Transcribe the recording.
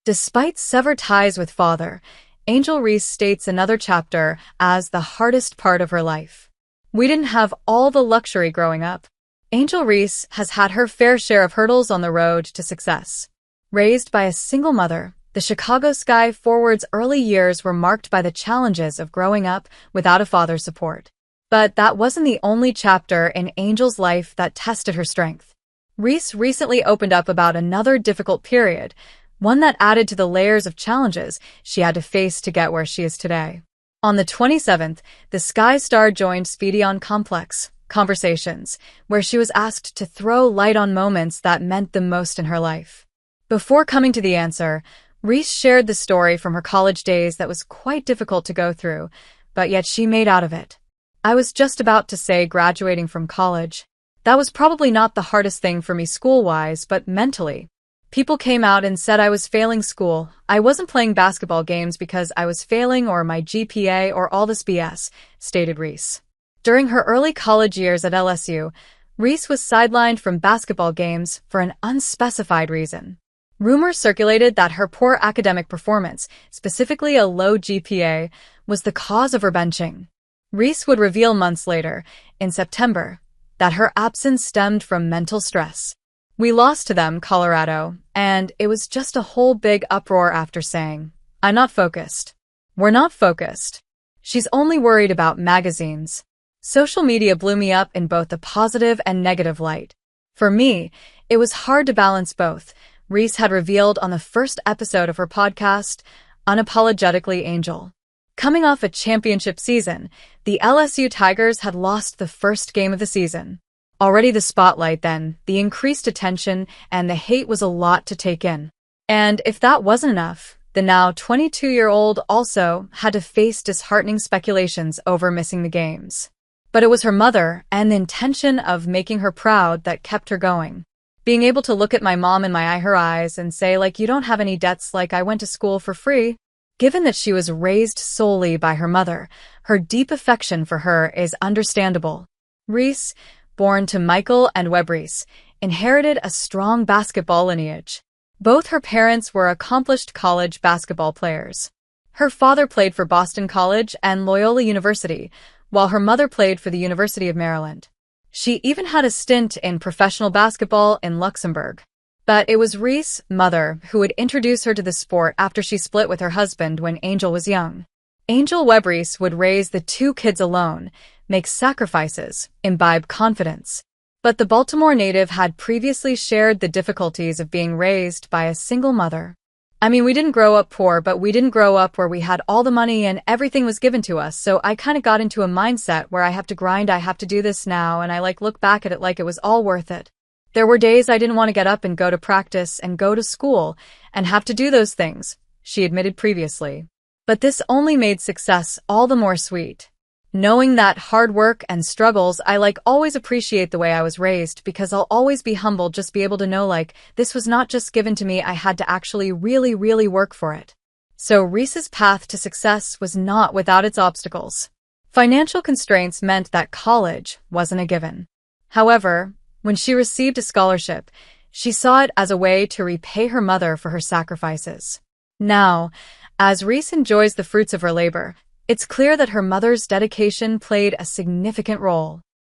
Despite severed ties with father, Angel Reese states another chapter as the hardest part of her life. We didn't have all the luxury growing up. Angel Reese has had her fair share of hurdles on the road to success. Raised by a single mother, the Chicago Sky Forward's early years were marked by the challenges of growing up without a father's support. But that wasn't the only chapter in Angel's life that tested her strength. Reese recently opened up about another difficult period, one that added to the layers of challenges she had to face to get where she is today. On the 27th, the Sky Star joined Speedy on Complex Conversations, where she was asked to throw light on moments that meant the most in her life. Before coming to the answer, Reese shared the story from her college days that was quite difficult to go through, but yet she made out of it. I was just about to say graduating from college. That was probably not the hardest thing for me school-wise, but mentally. People came out and said I was failing school. I wasn't playing basketball games because I was failing or my GPA or all this BS, stated Reese. During her early college years at LSU, Reese was sidelined from basketball games for an unspecified reason. Rumors circulated that her poor academic performance, specifically a low GPA, was the cause of her benching. Reese would reveal months later, in September, that her absence stemmed from mental stress. We lost to them, Colorado, and it was just a whole big uproar after saying, "I'm not focused. We're not focused. She's only worried about magazines." Social media blew me up in both the positive and negative light. For me, it was hard to balance both. Reese had revealed on the first episode of her podcast, Unapologetically Angel. Coming off a championship season, the LSU Tigers had lost the first game of the season. Already the spotlight then, the increased attention, and the hate was a lot to take in. And if that wasn't enough, the now 22-year-old also had to face disheartening speculations over missing the games. But it was her mother and the intention of making her proud that kept her going. Being able to look at my mom in her eyes and say, like, you don't have any debts, like I went to school for free. Given that she was raised solely by her mother, her deep affection for her is understandable. Reese, born to Michael and Webb Reese, inherited a strong basketball lineage. Both her parents were accomplished college basketball players. Her father played for Boston College and Loyola University, while her mother played for the University of Maryland. She even had a stint in professional basketball in Luxembourg. But it was Reese's mother who would introduce her to the sport after she split with her husband when Angel was young. Angel Webb Reese would raise the two kids alone, make sacrifices, imbibe confidence. But the Baltimore native had previously shared the difficulties of being raised by a single mother. I mean, we didn't grow up poor, but we didn't grow up where we had all the money and everything was given to us, so I kind of got into a mindset where I have to grind, I have to do this now, and I look back at it like it was all worth it. There were days I didn't want to get up and go to practice and go to school and have to do those things, she admitted previously. But this only made success all the more sweet. Knowing that hard work and struggles, I always appreciate the way I was raised because I'll always be humble, just be able to know this was not just given to me, I had to actually really, really work for it. So Reese's path to success was not without its obstacles. Financial constraints meant that college wasn't a given. However, when she received a scholarship, she saw it as a way to repay her mother for her sacrifices. Now, as Reese enjoys the fruits of her labor, it's clear that her mother's dedication played a significant role.